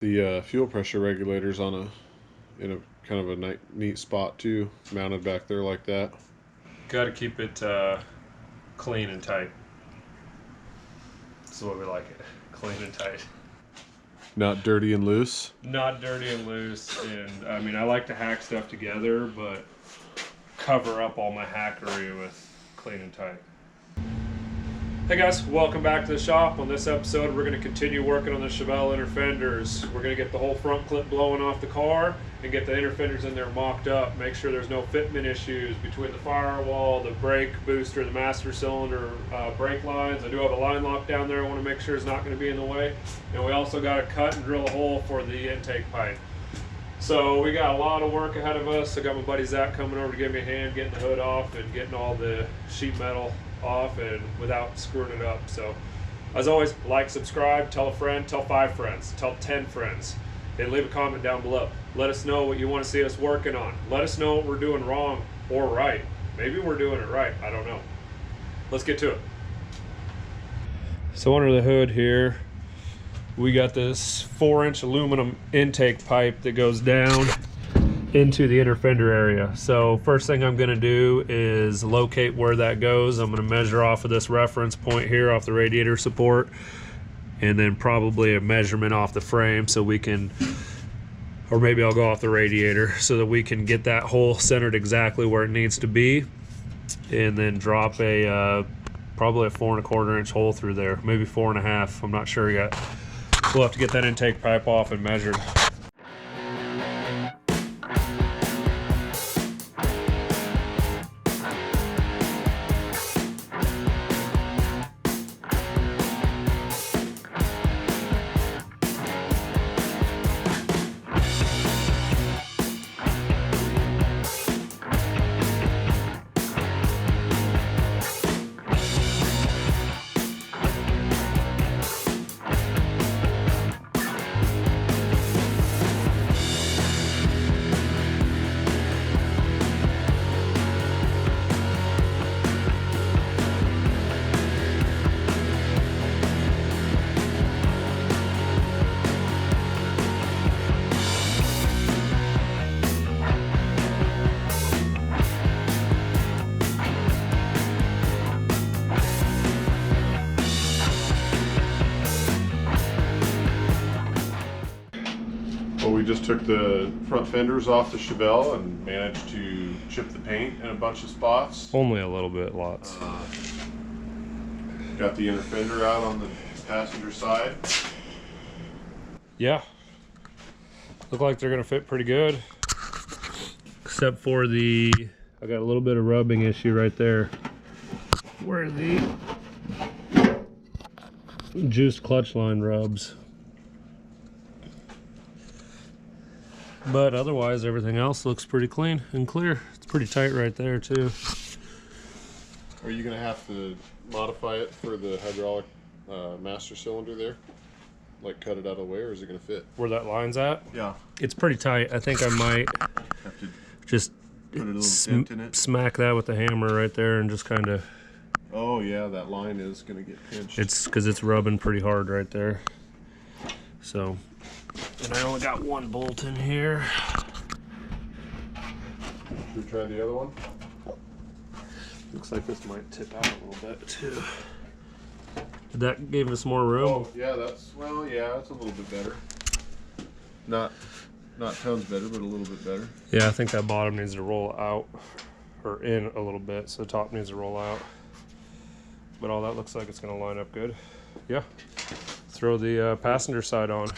The fuel pressure regulator's in a kind of a neat spot too, mounted back there like that. Got to keep it clean and tight. That's the way we like it, clean and tight. Not dirty and loose. Not dirty and loose, and I mean I like to hack stuff together, but cover up all my hackery with clean and tight. Hey guys, welcome back to the shop. On this episode, we're going to continue working on the Chevelle inner fenders. We're going to get the whole front clip blowing off the car and get the inner fenders in there mocked up. Make sure there's no fitment issues between the firewall, the brake booster, the master cylinder brake lines. I do have a line lock down there I want to make sure it's not going to be in the way. And we also got to cut and drill a hole for the intake pipe. So we got a lot of work ahead of us. I got my buddy Zach coming over to give me a hand getting the hood off and getting all the sheet metal off and without screwing it up. So as always, like, subscribe, tell a friend, tell 5 friends, tell 10 friends, and leave a comment down below. Let us know what you want to see us working on. Let us know what we're doing wrong or right. Maybe we're doing it right, I don't know. Let's get to it. So under the hood here, we got this 4-inch aluminum intake pipe that goes down into the inner fender area. So first thing I'm going to do is locate where that goes. I'm going to measure off of this reference point here off the radiator support, and then probably a measurement off the frame so we can, or maybe I'll go off the radiator so that we can get that hole centered exactly where it needs to be, and then drop a probably a 4 1/4 inch hole through there, maybe 4 1/2. I'm not sure yet. We'll have to get that intake pipe off and measured. Well, we just took the front fenders off the Chevelle and managed to chip the paint in a bunch of spots. Only a little bit, lots. Got the inner fender out on the passenger side. Yeah, look like they're gonna fit pretty good, except for I got a little bit of rubbing issue right there where the juiced clutch line rubs. But otherwise, everything else looks pretty clean and clear. It's pretty tight right there too. Are you going to have to modify it for the hydraulic master cylinder there? Like cut it out of the way, or is it going to fit? Where that line's at? Yeah. It's pretty tight. I think I might Have to just put a little dent in it. smack that with the hammer right there and just kind of... Oh yeah, that line is going to get pinched. It's because it's rubbing pretty hard right there. So, and I only got 1 bolt in here. Should we try the other one? Looks like this might tip out a little bit too. That gave us more room. Oh yeah, that's a little bit better. Not tons better, but a little bit better. Yeah, I think that bottom needs to roll out or in a little bit, so the top needs to roll out. But all that looks like it's going to line up good. Yeah. Throw the passenger side on.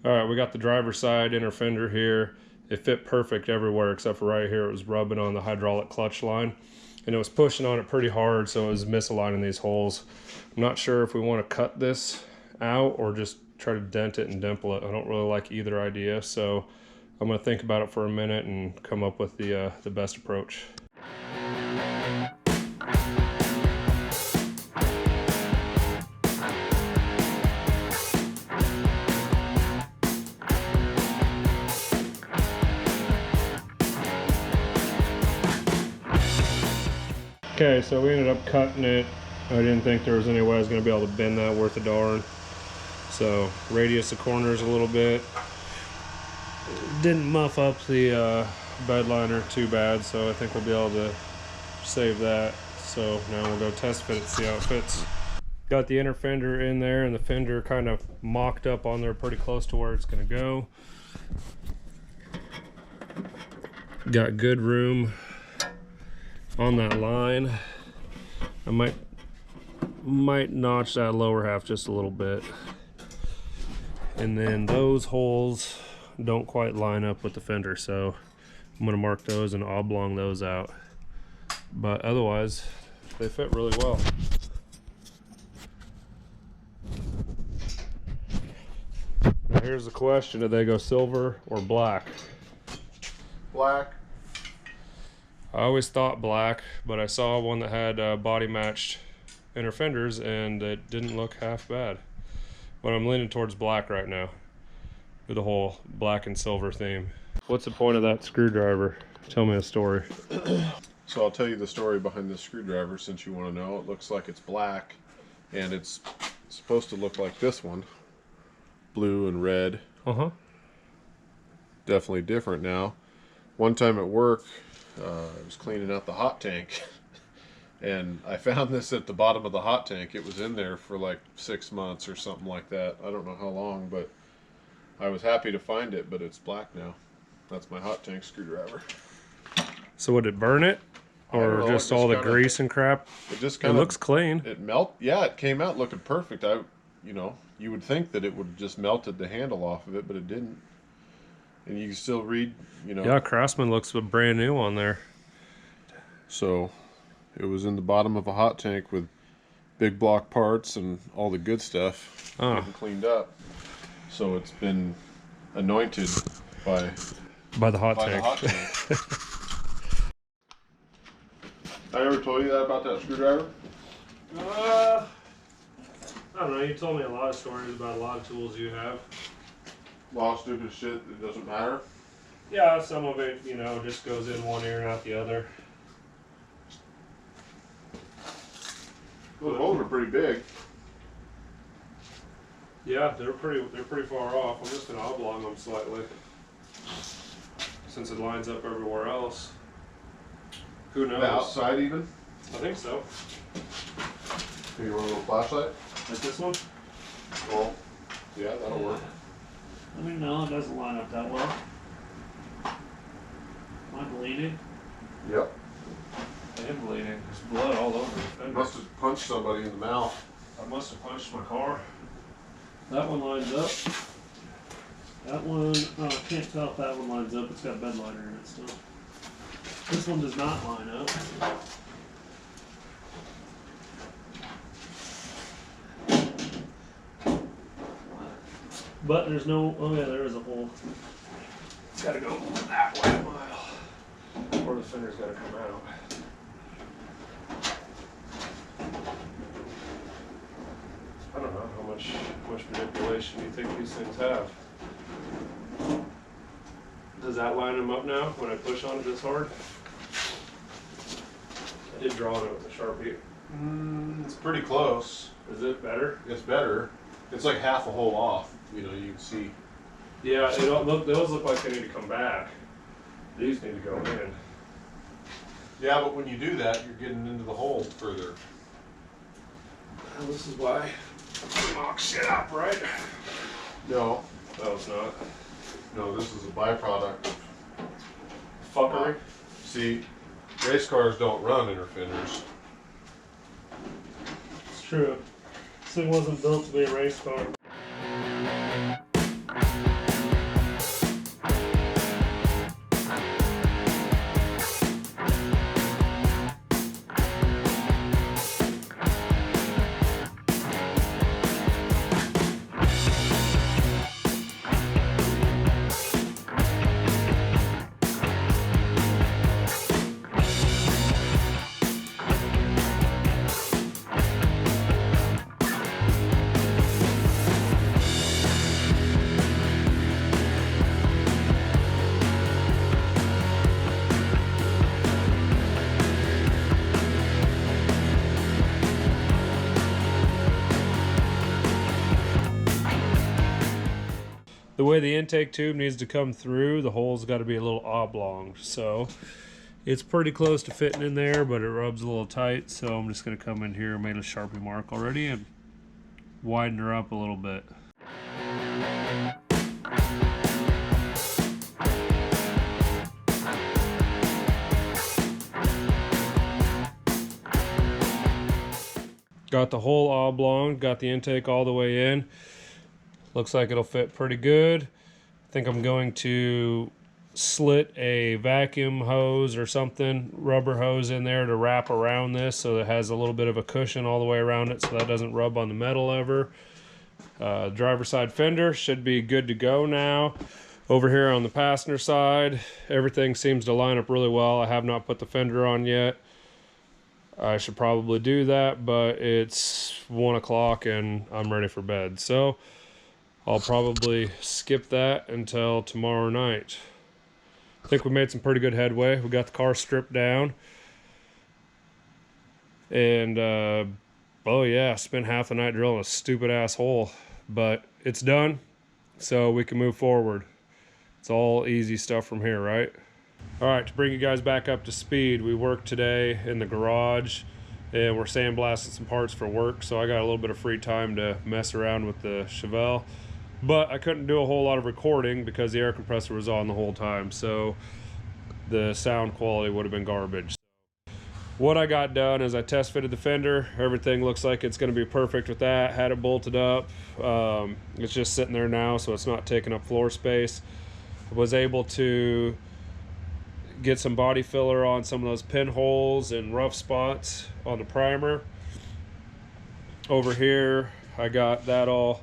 All right, we got the driver's side inner fender here. It fit perfect everywhere except for right here. It was rubbing on the hydraulic clutch line, and it was pushing on it pretty hard, so it was misaligning these holes. I'm not sure if we want to cut this out or just try to dent it and dimple it. I don't really like either idea, so I'm going to think about it for a minute and come up with the best approach. Okay, so we ended up cutting it. I didn't think there was any way I was going to be able to bend that worth a darn. So radius the corners a little bit. Didn't muff up the bed liner too bad, so I think we'll be able to save that. So now we'll go test fit it, see how it fits. Got the inner fender in there, and the fender kind of mocked up on there pretty close to where it's going to go. Got good room on that line. I might notch that lower half just a little bit, and then those holes don't quite line up with the fender, so I'm going to mark those and oblong those out, but otherwise they fit really well. Now here's the question: do they go silver or black? Black. I always thought black, but I saw one that had body matched inner fenders and it didn't look half bad. But I'm leaning towards black right now with the whole black and silver theme. What's the point of that screwdriver? Tell me a story. So I'll tell you the story behind this screwdriver since you want to know. It looks like it's black, and it's supposed to look like this one. Blue and red. Uh-huh. Definitely different now. One time at work, I was cleaning out the hot tank, and I found this at the bottom of the hot tank. It was in there for like 6 months or something like that. I don't know how long, but I was happy to find it, but it's black now. That's my hot tank screwdriver. So would it burn it? Or just all the grease and crap? It just kind of looks clean. It yeah, it came out looking perfect. You would think that it would just melted the handle off of it, but it didn't. And you can still read, Yeah, Craftsman looks brand new on there. So it was in the bottom of a hot tank with big block parts and all the good stuff getting cleaned up. So it's been anointed by the hot tank. I ever told you that about that screwdriver? I don't know. You told me a lot of stories about a lot of tools you have. A lot of stupid shit that doesn't matter. Yeah, some of it, just goes in one ear and out the other. Those holes are pretty big. Yeah, they're pretty far off. I'm just gonna oblong them slightly, since it lines up everywhere else. Who knows? The outside even? I think so. Do you want a little flashlight? Like this one? Well, yeah, that'll work. I mean, no, it doesn't line up that well. Am I bleeding? Yep. I am bleeding. There's blood all over the fender. Must have punched somebody in the mouth. I must have punched my car. That one lines up. That one, I can't tell if that one lines up. It's got bed liner in it still. This one does not line up. But there's no, oh yeah, there is a hole. It's gotta go that way a mile. Or the fender's gotta come out. I don't know how much manipulation you think these things have. Does that line them up now when I push on it this hard? I did draw it with a Sharpie. It's pretty close. Is it better? It's better. It's like half a hole off. You can see. Yeah, those look like they need to come back. These need to go in. Yeah, but when you do that, you're getting into the hole further. Well, this is why I mock shit up, right? No. No, it's not. No, this is a byproduct of Fuckery. See, race cars don't run inner fenders. It's true. This thing wasn't built to be a race car. the way the intake tube needs to come through, the hole's got to be a little oblong. So it's pretty close to fitting in there, but it rubs a little tight. So I'm just going to come in here, made a Sharpie mark already, and widen her up a little bit. Got the hole oblong, got the intake all the way in. Looks like it'll fit pretty good. I think I'm going to slit a vacuum hose or something, rubber hose in there to wrap around this so it has a little bit of a cushion all the way around it so that doesn't rub on the metal ever. Driver's side fender should be good to go now. Over here on the passenger side, everything seems to line up really well. I have not put the fender on yet. I should probably do that, but it's 1 o'clock and I'm ready for bed. So I'll probably skip that until tomorrow night. I think we made some pretty good headway. We got the car stripped down. And, oh yeah, spent half the night drilling a stupid ass hole. But it's done, so we can move forward. It's all easy stuff from here, right? All right, to bring you guys back up to speed, we worked today in the garage and we're sandblasting some parts for work, so I got a little bit of free time to mess around with the Chevelle. But I couldn't do a whole lot of recording because the air compressor was on the whole time, so the sound quality would have been garbage. What I got done is I test fitted the fender. Everything looks like it's going to be perfect with that. Had it bolted up. It's just sitting there now, so it's not taking up floor space. I was able to get some body filler on some of those pinholes and rough spots on the primer. Over here, I got that all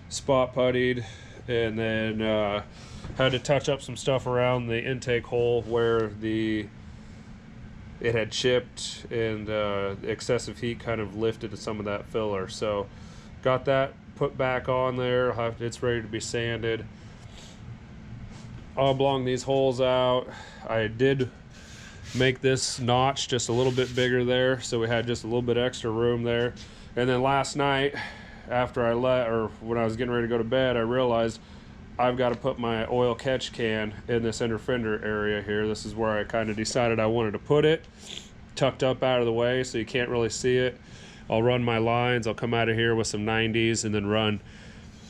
spot puttied, and then had to touch up some stuff around the intake hole where it had chipped and excessive heat kind of lifted some of that filler. So got that put back on there. It's ready to be sanded. Oblong these holes out. I did make this notch just a little bit bigger there, so we had just a little bit extra room there. And then last night, after when I was getting ready to go to bed, I realized I've got to put my oil catch can in this inner fender area here. This is where I kind of decided I wanted to put it, tucked up out of the way so you can't really see it. I'll run my lines. I'll come out of here with some 90s and then run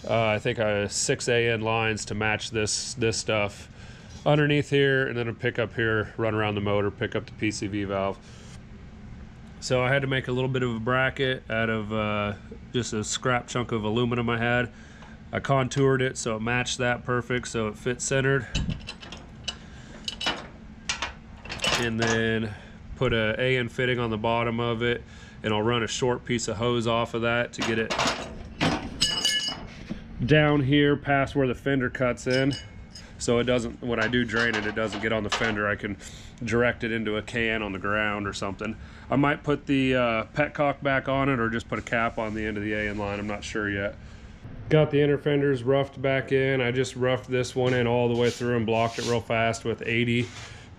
I think 6 AN lines to match this stuff underneath here, and then a pick up here, run around the motor, pick up the PCV valve. So I had to make a little bit of a bracket out of just a scrap chunk of aluminum I had. I contoured it so it matched that perfect, so it fit centered. And then put a AN fitting on the bottom of it, and I'll run a short piece of hose off of that to get it down here past where the fender cuts in, so it doesn't, when I do drain it, it doesn't get on the fender. I can direct it into a can on the ground or something. I might put the petcock back on it or just put a cap on the end of the AN line. I'm not sure yet. Got the inner fenders roughed back in. I just roughed this one in all the way through and blocked it real fast with 80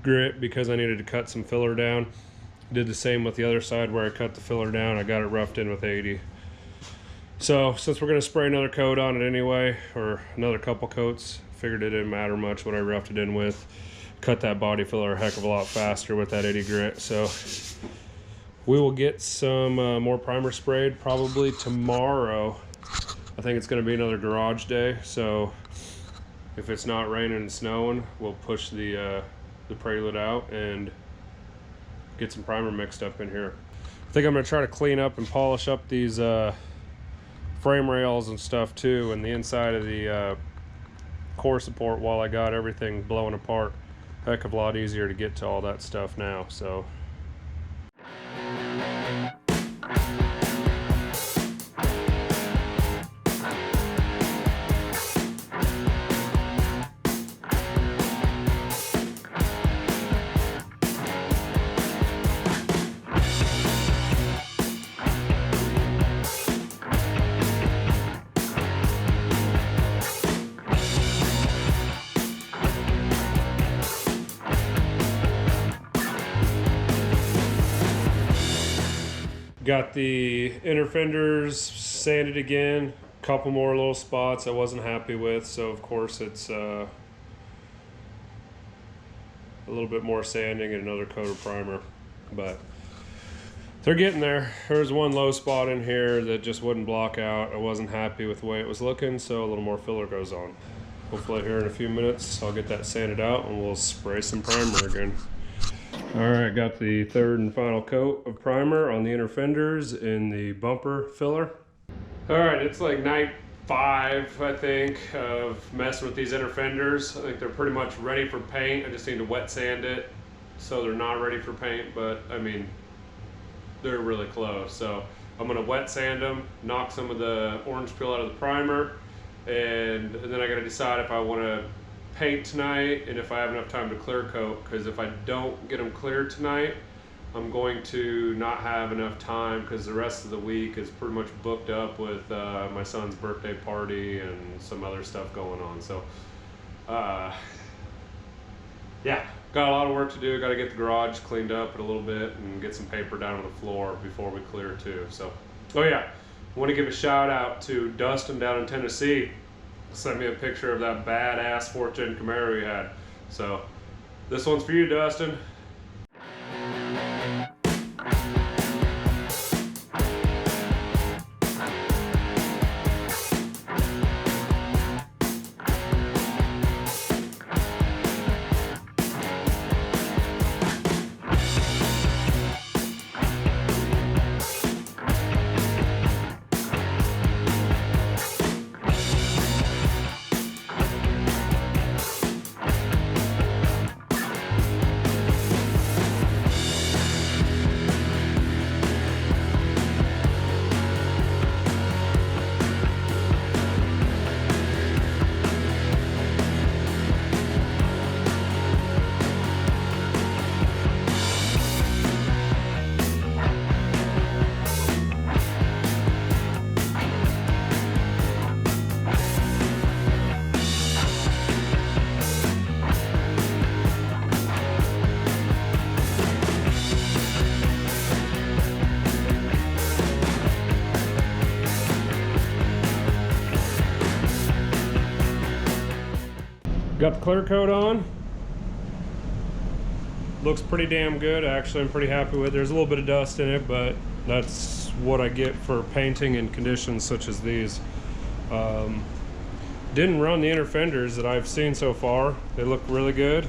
grit because I needed to cut some filler down. Did the same with the other side where I cut the filler down. I got it roughed in with 80. So since we're going to spray another coat on it anyway, or another couple coats, figured it didn't matter much what I roughed it in with. Cut that body filler a heck of a lot faster with that 80 grit. So we will get some more primer sprayed probably tomorrow. I think it's going to be another garage day, so if it's not raining and snowing, we'll push the prelude out and get some primer mixed up in here. I think I'm going to try to clean up and polish up these frame rails and stuff too, and the inside of the core support while I got everything blowing apart. Heck of a lot easier to get to all that stuff now. So got the inner fenders sanded again, couple more little spots I wasn't happy with, so of course it's a little bit more sanding and another coat of primer, but they're getting there. There's one low spot in here that just wouldn't block out. I wasn't happy with the way it was looking, so a little more filler goes on. Hopefully here in a few minutes I'll get that sanded out and we'll spray some primer again. Alright, got the third and final coat of primer on the inner fenders in the bumper filler. Alright, it's like night 5, I think, of messing with these inner fenders. I think they're pretty much ready for paint. I just need to wet sand it so they're not ready for paint, but I mean, they're really close. So I'm gonna wet sand them, knock some of the orange peel out of the primer, and then I gotta decide if I wanna paint tonight and if I have enough time to clear coat, because if I don't get them cleared tonight, I'm going to not have enough time because the rest of the week is pretty much booked up with my son's birthday party and some other stuff going on. So yeah, got a lot of work to do. Got to get the garage cleaned up a little bit and get some paper down on the floor before we clear too. So, oh yeah, I want to give a shout out to Dustin down in Tennessee. Sent me a picture of that badass 4th gen Camaro he had. So this one's for you, Dustin. Got the clear coat on. Looks pretty damn good, actually. I'm pretty happy with it. There's a little bit of dust in it, but that's what I get for painting in conditions such as these. Didn't run the inner fenders that I've seen so far. They look really good.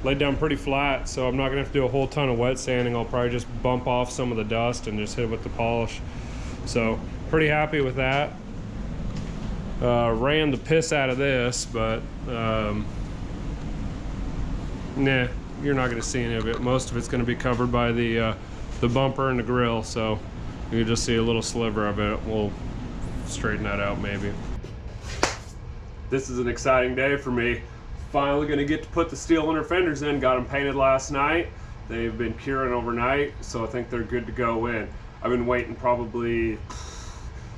Laid down pretty flat, so I'm not gonna have to do a whole ton of wet sanding. I'll probably just bump off some of the dust and just hit it with the polish. So pretty happy with that. Ran the piss out of this, but nah, you're not going to see any of it. Most of it's going to be covered by the bumper and the grill, so you can just see a little sliver of it. We'll straighten that out maybe. This is an exciting day for me. Finally going to get to put the steel inner fenders in. Got them painted last night. They've been curing overnight, so I think they're good to go in. I've been waiting probably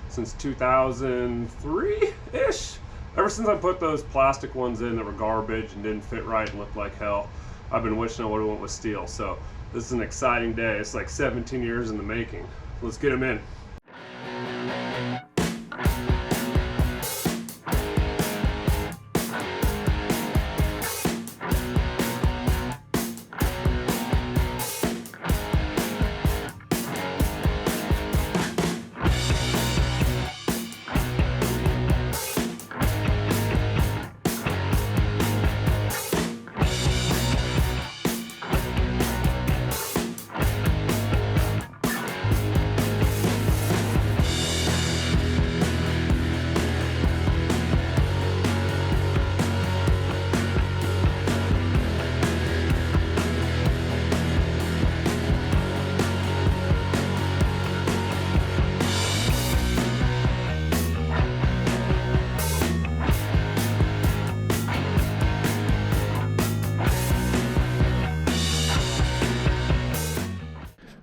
since 2003-ish. Ever since I put those plastic ones in that were garbage and didn't fit right and looked like hell, I've been wishing I would have went with steel. So this is an exciting day. It's like 17 years in the making. Let's get them in.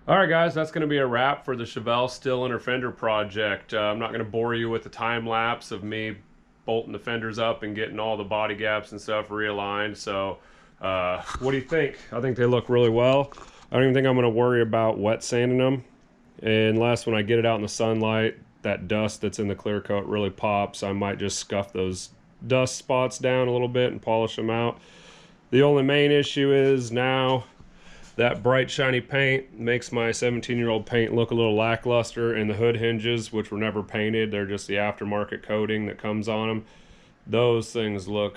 Alright guys, that's going to be a wrap for the Chevelle steel inner fender project. I'm not going to bore you with the time lapse of me bolting the fenders up and getting all the body gaps and stuff realigned. So what do you think? I think they look really well. I don't even think I'm going to worry about wet sanding them unless when I get it out in the sunlight that dust that's in the clear coat really pops. I might just scuff those dust spots down a little bit and polish them out. The only main issue is now that bright shiny paint makes my 17-year-old paint look a little lackluster, and the hood hinges, which were never painted, they're just the aftermarket coating that comes on them. Those things look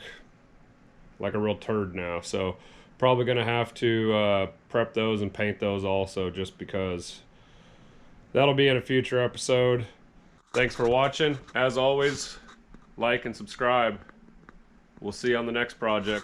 like a real turd now. So probably gonna have to prep those and paint those also, just because. That'll be in a future episode. Thanks for watching. As always, like and subscribe. We'll see you on the next project.